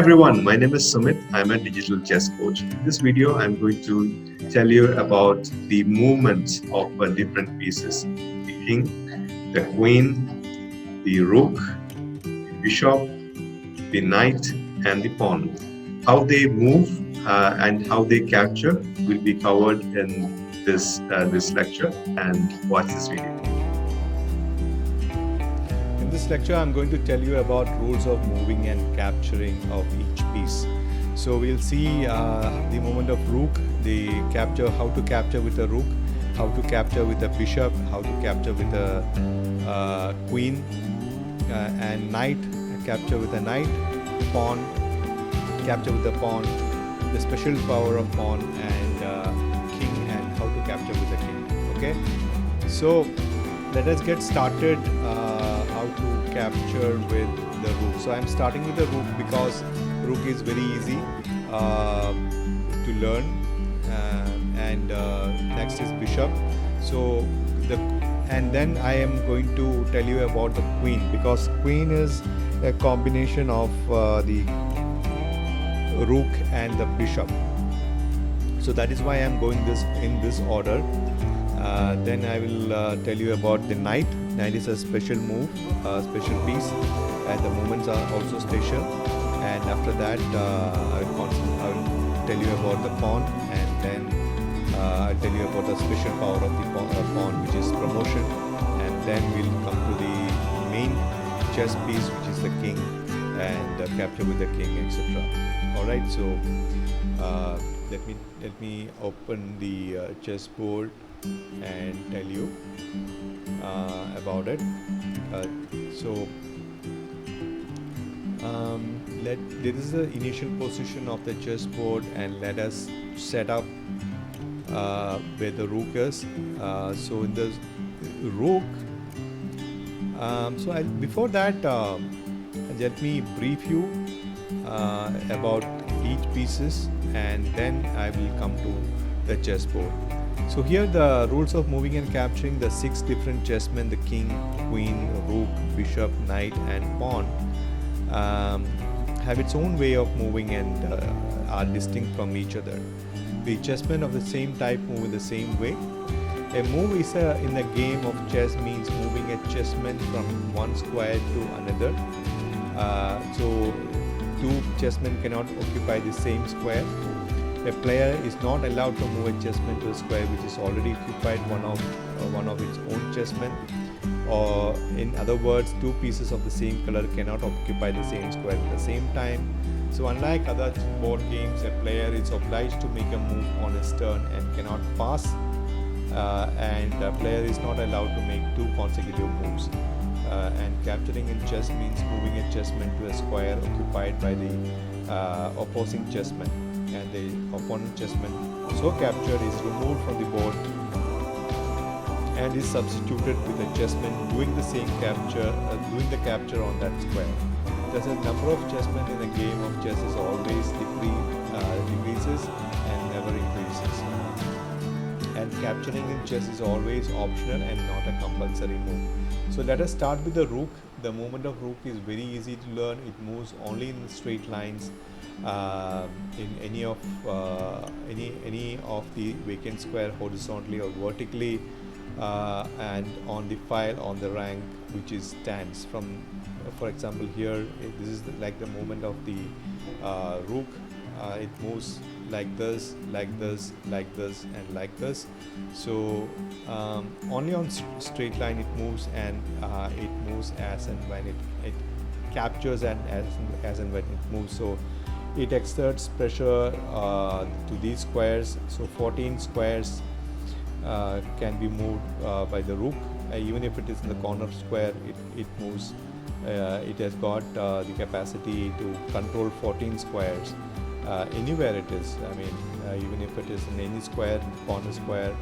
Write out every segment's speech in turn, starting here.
everyone, my name is Sumit. I'm a digital chess coach. In this video, I'm going to tell you about the movements of different pieces: the king, the queen, the rook, the bishop, the knight, and the pawn. How they move and how they capture will be covered in this lecture. And watch this video. In this lecture, I'm going to tell you about rules of moving and capturing of each piece. So we'll see the movement of rook, the capture, how to capture with a rook, how to capture with a bishop, how to capture with a queen, and knight, capture with a knight, pawn, capture with a pawn, the special power of pawn, and king, and how to capture with a king. Okay, so let us get started how to capture with the rook. So I'm starting with the rook because rook is very easy to learn, and next is bishop. So and then I am going to tell you about the queen, because queen is a combination of the rook and the bishop. So that is why I am going in this order. Then I will tell you about the knight. Knight is a special move, special piece, and the movements are also special. And after that, I will tell you about the pawn, and then I'll tell you about the special power of the pawn, which is promotion. And then we'll come to the main chess piece, which is the king, and capture with the king, etc. All right. So let me open the chessboard and tell you about it. This is the initial position of the chessboard, and let us set up where the rook is. So in the rook, before that, let me brief you about each pieces, and then I will come to the chessboard. So here the rules of moving and capturing the 6 different chessmen: the king, queen, rook, bishop, knight, and pawn, have its own way of moving and are distinct from each other. The chessmen of the same type move in the same way. A move is in the game of chess means moving a chessman from one square to another. So 2 chessmen cannot occupy the same square. A player is not allowed to move a chessman to a square which is already occupied one of its own chessmen. Or in other words, 2 pieces of the same color cannot occupy the same square at the same time. So unlike other board games, a player is obliged to make a move on his turn and cannot pass, and a player is not allowed to make 2 consecutive moves. And capturing in chess means moving a chessman to a square occupied by the opposing chessman, and the opponent chessman so captured is removed from the board and is substituted with a chessman doing the capture on that square. Thus, the number of chessmen in a game of chess is always decreases and never increases. And capturing in chess is always optional and not a compulsory move. So let us start with the rook. The movement of rook is very easy to learn. It moves only in straight lines in any of the vacant square, horizontally or vertically, and on the file on the rank which is stands. From for example, here this is like the movement of the rook. It moves like this, like this, like this, and like this. So only on straight line it moves, and it moves as and when it captures, and as and when it moves. So it exerts pressure to these squares. So 14 squares can be moved by the rook. Even if it is in the corner square, it moves. It has got the capacity to control 14 squares. Anywhere it is, I mean, even if it is in any square, corner square,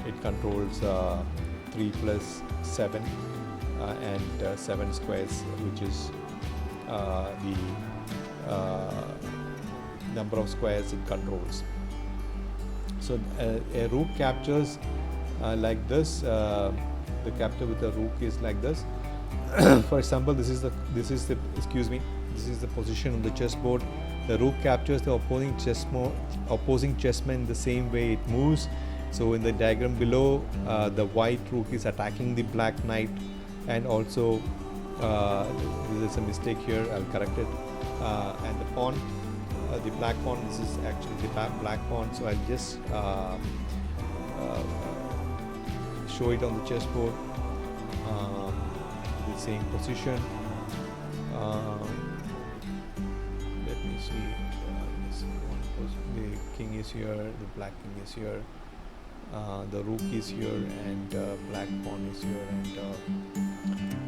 it controls 3 plus 7 and 7 squares, which is the number of squares it controls. So a rook captures like this. The capture with the rook is like this. For example, this is the This is the position on the chessboard. The rook captures the opposing chessman in the same way it moves. So in the diagram below, the white rook is attacking the black knight, and also there is a mistake here. I'll correct it. And the pawn, the black pawn. This is actually the black pawn. So I'll just show it on the chessboard. The same position. Let me see. The king is here. The black king is here. The rook is here, and black pawn is here, and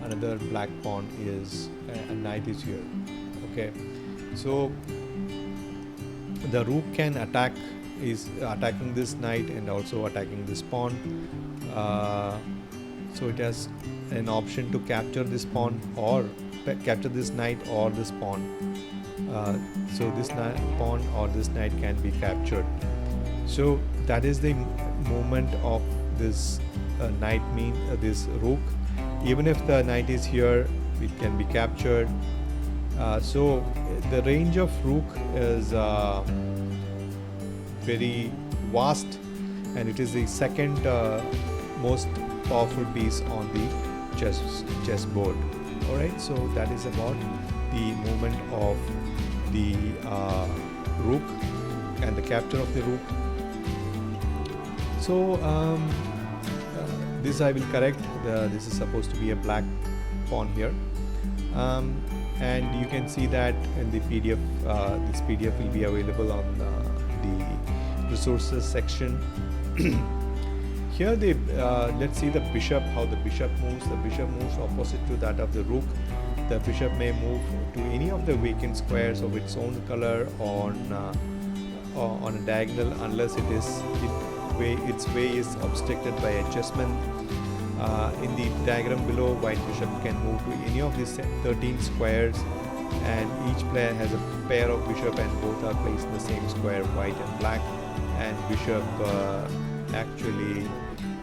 another black pawn is a knight is here. Okay, so the rook can is attacking this knight and also attacking this pawn. So it has an option to capture this pawn or capture this knight or this pawn. So this pawn or this knight can be captured. So that is the movement of this this rook. Even if the knight is here, it can be captured. So the range of rook is very vast, and it is the second most powerful piece on the chessboard. All right, so that is about the movement of the rook and the capture of the rook. So this I will correct. This is supposed to be a black pawn here, and you can see that in the PDF. This PDF will be available on the resources section. Here let's see the bishop, how the bishop moves. The bishop moves opposite to that of the rook. The bishop may move to any of the vacant squares of its own color on a diagonal, unless its way is obstructed by a chessman. In the diagram below, white bishop can move to any of these 13 squares, and each player has a pair of bishop, and both are placed in the same square, white and black. And bishop actually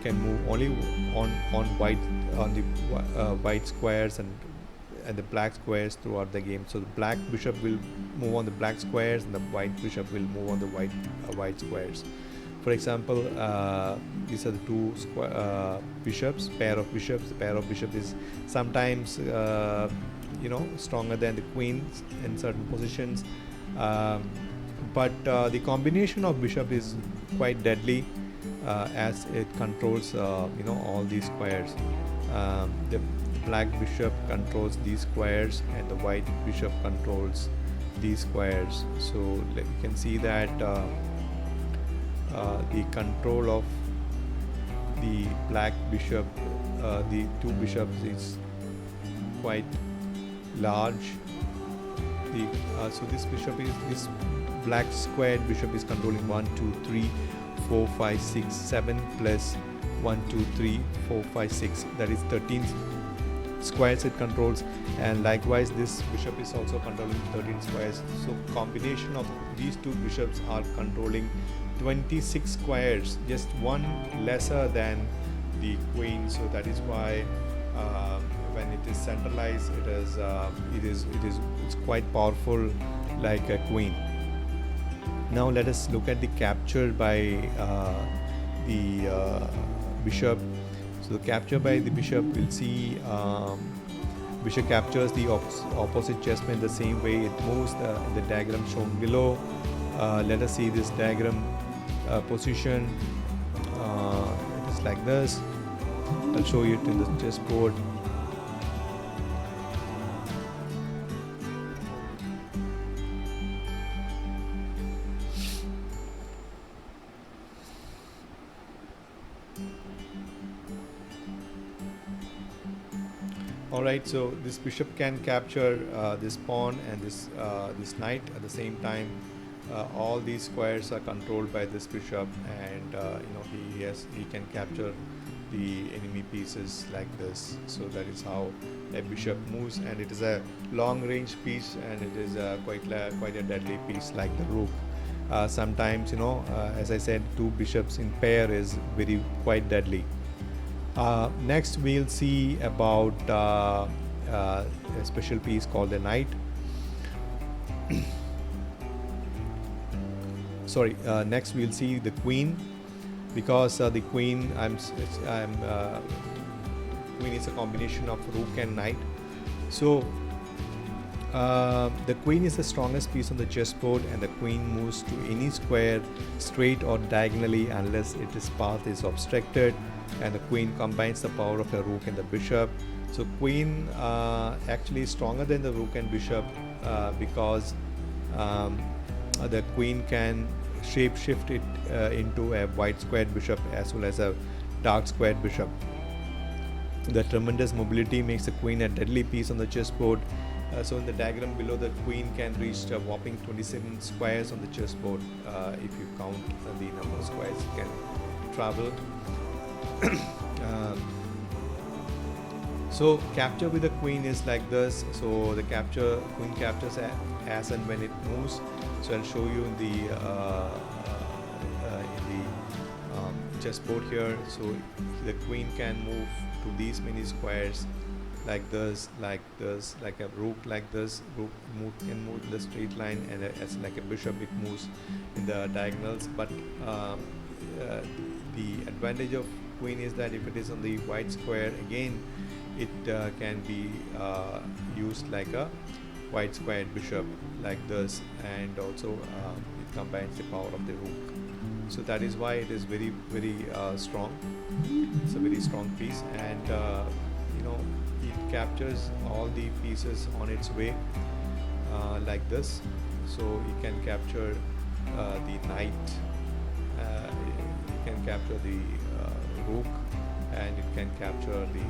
can move only on the white squares and the black squares throughout the game. So the black bishop will move on the black squares, and the white bishop will move on the white squares. For example, these are the two bishops, pair of bishops. The pair of bishop is sometimes stronger than the queen in certain positions, but the combination of bishop is quite deadly, as it controls all these squares. The black bishop controls these squares, and the white bishop controls these squares. So you can see that the control of the black bishop, the two bishops, is quite large. So this black squared bishop is controlling 1, 2, 3, 4, 5, 6, 7 plus 1, 2, 3, 4, 5, 6. That is 13 squares it controls, and likewise this bishop is also controlling 13 squares. So combination of these two bishops are controlling 26 squares, just one lesser than the queen. So that is why when it is centralized, it's quite powerful, like a queen. Now let us look at the capture by the bishop. So the capture by the bishop, we'll see bishop captures the opposite chessman the same way it moves, in the diagram shown below. Let us see this diagram position. It's like this. I'll show you it in the chessboard. Alright, so this bishop can capture this pawn and this knight at the same time. All these squares are controlled by this bishop, and he can capture the enemy pieces like this. So that is how a bishop moves, and it is a long range piece, and it is quite a deadly piece, like the rook. Sometimes, as I said, two bishops in pair is quite deadly. Next we'll see about a special piece called the knight. Sorry. Next, we'll see the queen, because the queen, queen is a combination of rook and knight. So the queen is the strongest piece on the chessboard, and the queen moves to any square straight or diagonally unless its path is obstructed, and the queen combines the power of the rook and the bishop. So queen actually is stronger than the rook and bishop because the queen can shape shift it into a white squared bishop as well as a dark squared bishop. The tremendous mobility makes the queen a deadly piece on the chessboard. So in the diagram below, the queen can reach a whopping 27 squares on the chessboard. If you count the number of squares it can travel. So capture with the queen is like this. So the queen captures as and when it moves. So I'll show you in the chessboard here. So the queen can move to these many squares, like this, like a rook, like this. Rook can move in the straight line, and as like a bishop it moves in the diagonals. But the advantage of queen is that if it is on the white square, again it can be used like a white squared bishop, like this, and also it combines the power of the rook. So that is why it is very strong. It's a very strong piece, and it captures all the pieces on its way, like this. So it can capture the knight, it can capture the rook, and it can capture the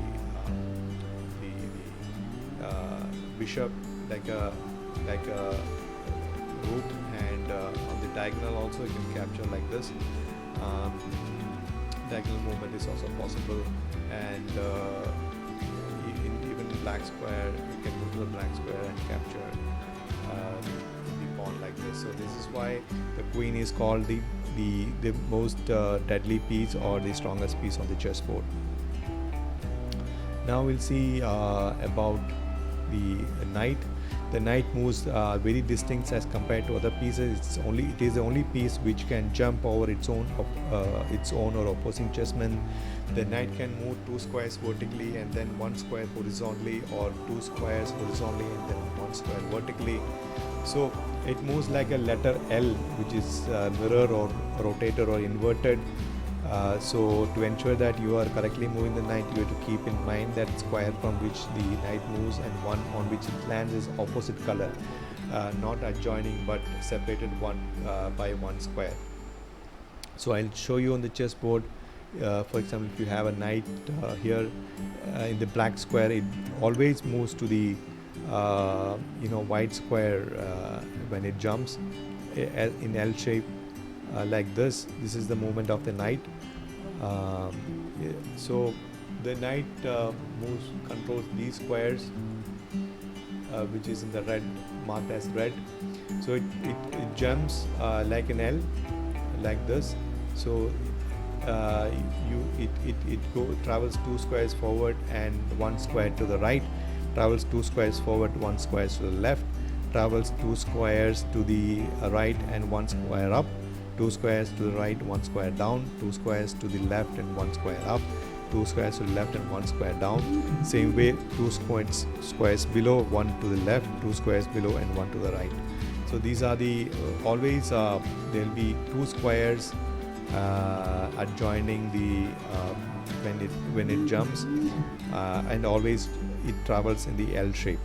bishop like a rook, and on the diagonal also it can capture like this. Diagonal movement is also possible, and even black square, you can go to the black square and capture the pawn like this. So this is why the queen is called the most deadly piece, or the strongest piece on the chessboard. Now we'll see about the knight. The knight moves very distinct as compared to other pieces. It is the only piece which can jump over its own or opposing chessman. The knight can move 2 squares vertically and then 1 square horizontally, or 2 squares horizontally and then 1 square vertically. So it moves like a letter L, which is mirror or rotator or inverted. So to ensure that you are correctly moving the knight, you have to keep in mind that square from which the knight moves and one on which it lands is opposite color, not adjoining but separated by 1 square. So I'll show you on the chessboard. For example, if you have a knight here in the black square, it always moves to the white square when it jumps in L shape, like this. This is the movement of the knight. So the knight controls these squares, which is in the red, marked as red. So it jumps like an L, like this. So it travels 2 squares forward and 1 square to the right, travels 2 squares forward, 1 square to the left, travels 2 squares to the right and 1 square up, 2 squares to the right, 1 square down, 2 squares to the left and 1 square up, 2 squares to the left and 1 square down. Same way, 2 squares below, 1 to the left, 2 squares below and 1 to the right. So these are the always there will be 2 squares adjoining the when it jumps, and always it travels in the L shape.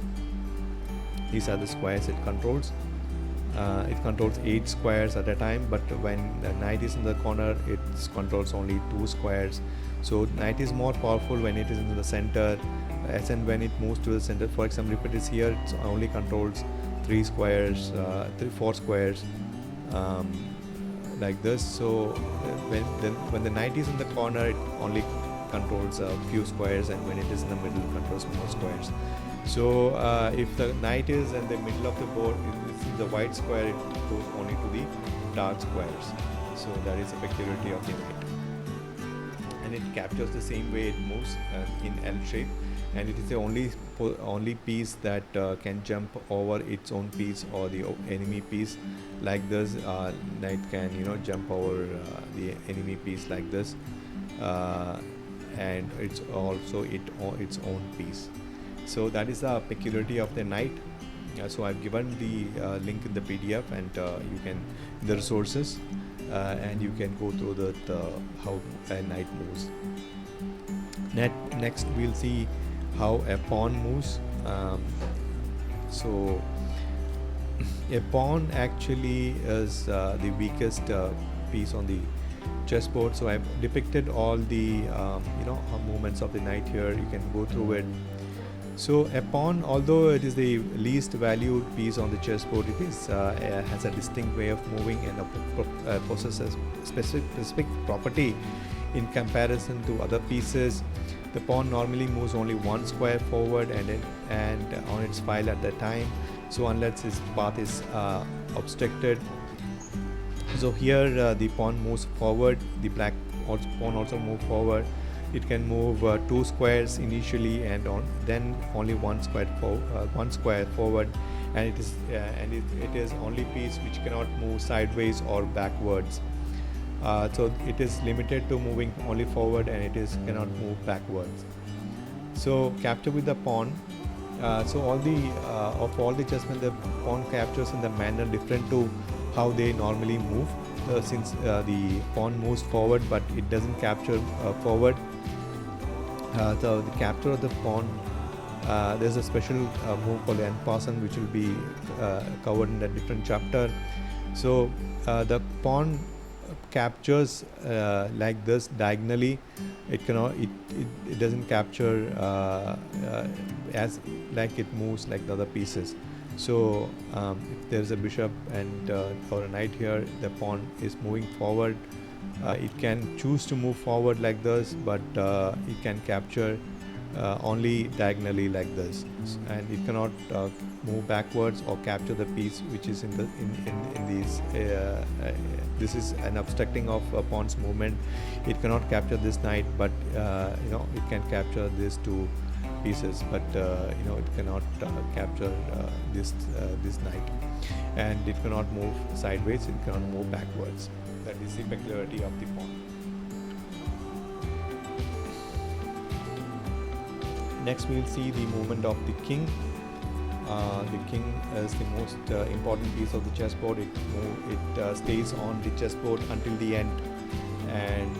These are the squares it controls. It controls 8 squares at a time, but when the knight is in the corner, it controls only 2 squares. So knight is more powerful when it is in the center, as and when it moves to the center. For example, if it is here, it only controls 4 squares, like this. So when the knight is in the corner, it only controls a few squares, and when it is in the middle, it controls more squares. So if the knight is in the middle of the board, it's the white square, it goes only to the dark squares. So that is the peculiarity of the knight, and it captures the same way it moves in L shape. and it is the only piece that can jump over its own piece or the enemy piece. Like this, knight can jump over the enemy piece like this, and it's also its own piece. So that is the peculiarity of the knight. So I've given the link in the PDF, and you can the resources, and you can go through the how a knight moves. Next we'll see how a pawn moves. So a pawn actually is the weakest piece on the chessboard. So I've depicted all the movements of the knight here. You can go through it. So a pawn, although it is the least valued piece on the chessboard, it is has a distinct way of moving and possesses specific property in comparison to other pieces. The pawn normally moves only one square forward and on its file at that time. So unless its path is obstructed. So here the pawn moves forward. The black pawn also moves forward. It can move 2 squares initially, and then only one square forward, and it is only piece which cannot move sideways or backwards. So it is limited to moving only forward, and it cannot move backwards. So capture with the pawn. So all the chessmen, the pawn captures in the manner different to how they normally move. Since the pawn moves forward, but it doesn't capture forward. So the capture of the pawn, there's a special move called the passant, which will be covered in a different chapter. So the pawn captures like this diagonally. It cannot. It doesn't capture as like it moves like the other pieces. So if there's a bishop and or a knight here, the pawn is moving forward. It can choose to move forward like this, but it can capture only diagonally like this, and it cannot move backwards or capture the piece which is in these. This is an obstructing of a pawn's movement. It cannot capture this knight, but it can capture these two pieces, but it cannot capture this knight, and it cannot move sideways. It cannot move backwards. That is the peculiarity of the pawn. Next, we'll see the movement of the king. The king is the most important piece of the chessboard. It stays on the chessboard until the end, and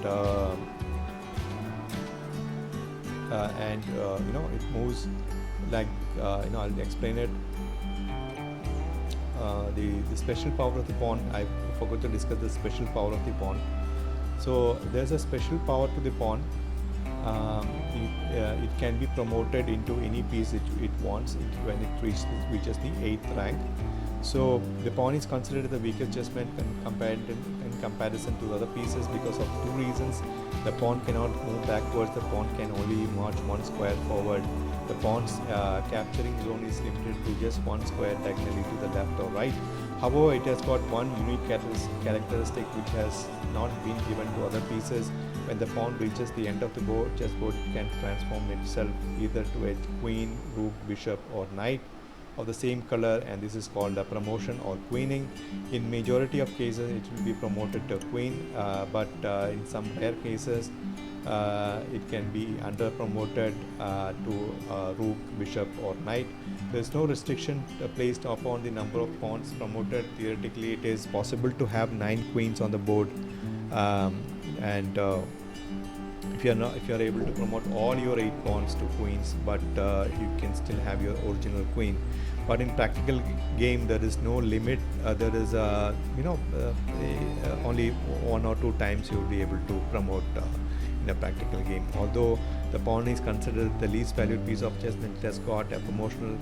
it moves like I'll explain it. The special power of the pawn. I forgot to discuss the special power of the pawn. So there's a special power to the pawn. It can be promoted into any piece it wants when it reaches the 8th rank. So the pawn is considered the weakest chessman in comparison to other pieces because of two reasons. The pawn cannot move backwards. The pawn can only march one square forward. The pawn's capturing zone is limited to just one square diagonally to the left or right. However, it has got one unique characteristic which has not been given to other pieces. When the pawn reaches the end of the chessboard, it can transform itself either to a queen, rook, bishop, or knight of the same color, and this is called a promotion or queening. In majority of cases, it will be promoted to queen, but in some rare cases, it can be under promoted to rook, bishop, or knight. There is no restriction placed upon the number of pawns promoted. Theoretically, it is possible to have 9 queens on the board, and if you are able to promote all your 8 pawns to queens, but you can still have your original queen. But in practical game, there is no limit. There is only 1 or 2 times you will be able to promote in a practical game. Although the pawn is considered the least valued piece of chess, it has got a promotional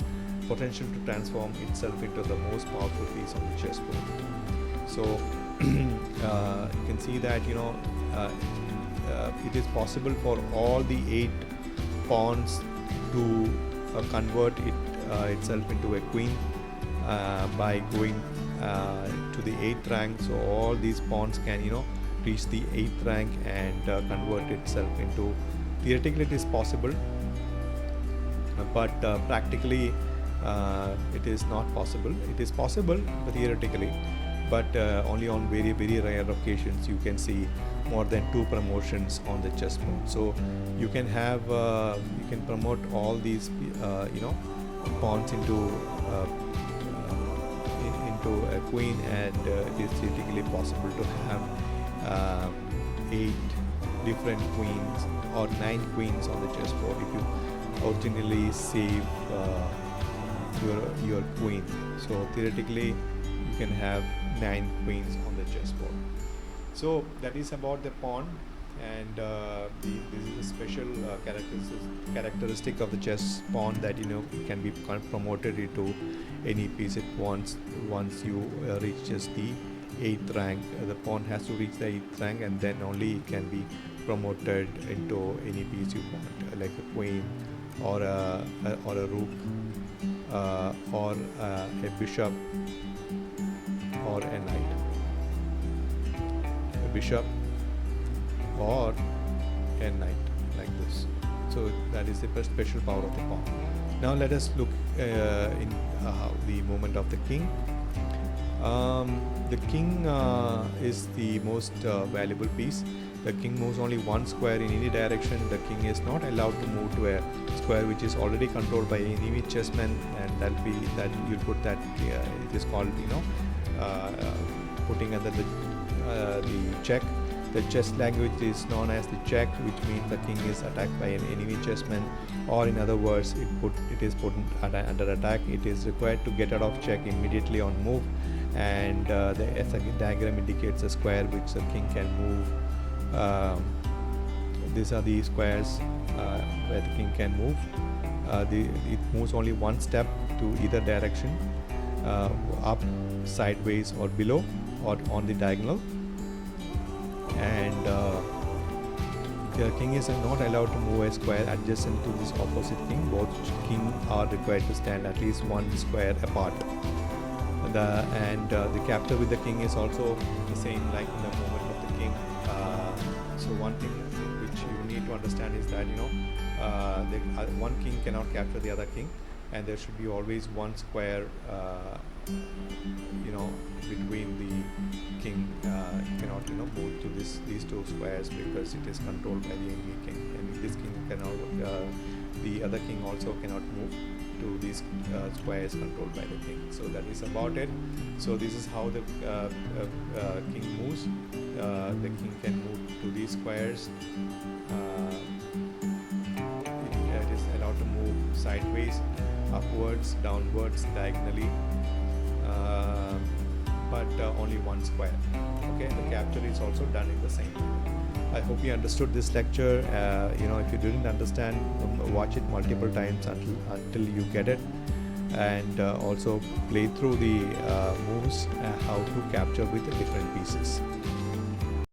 potential to transform itself into the most powerful piece on the chessboard. So you can see that it is possible for all the 8 pawns to convert itself into a queen by going to the 8th rank. So all these pawns can reach the 8th rank and convert itself into. Theoretically, it is possible, but practically it is not possible. It is possible theoretically, but only on very rare occasions you can see more than 2 promotions on the chessboard. So you can have you can promote all these pawns into a queen, and it is theoretically possible to have 8 different queens or 9 queens on the chessboard if you originally save your queen. So theoretically you can have 9 queens on the chessboard. So that is about the pawn, and this is a special characteristic of the chess pawn, that it can be promoted into any piece it wants. Once you reach just the 8th rank, the pawn has to reach the 8th rank, and then only it can be promoted into any piece you want, like a queen or a rook, or a bishop or a knight. A bishop or a knight, like this. So that is the special power of the pawn. Now let us look in the movement of the king. The king is the most valuable piece. The king moves only 1 square in any direction. The king is not allowed to move to a square which is already controlled by enemy chessmen, and that you put that it is called putting under the check. The chess language is known as the check, which means the king is attacked by an enemy chessman, or in other words, it is put under attack. It is required to get out of check immediately on move, and the second diagram indicates a square which the king can move. These are the squares where the king can move. It moves only 1 step to either direction, up, sideways, or below, or on the diagonal. And the king is not allowed to move a square adjacent to this opposite king. Both kings are required to stand at least 1 square apart. The capture with the king is also the same like in the movement of the king. So one thing which you need to understand is that one king cannot capture the other king, and there should be always 1 square between the king. You cannot move to these 2 squares, because it is controlled by the enemy king, and this king cannot the other king also cannot move to these squares controlled by the king. So that is about it. So this is how the king moves. The king can move to these squares. It is allowed to move sideways, upwards, downwards, diagonally, but only 1 square. Okay, the capture is also done in the same way. I hope you understood this lecture. If you didn't understand, watch it multiple times until you get it, and also play through the moves, how to capture with the different pieces.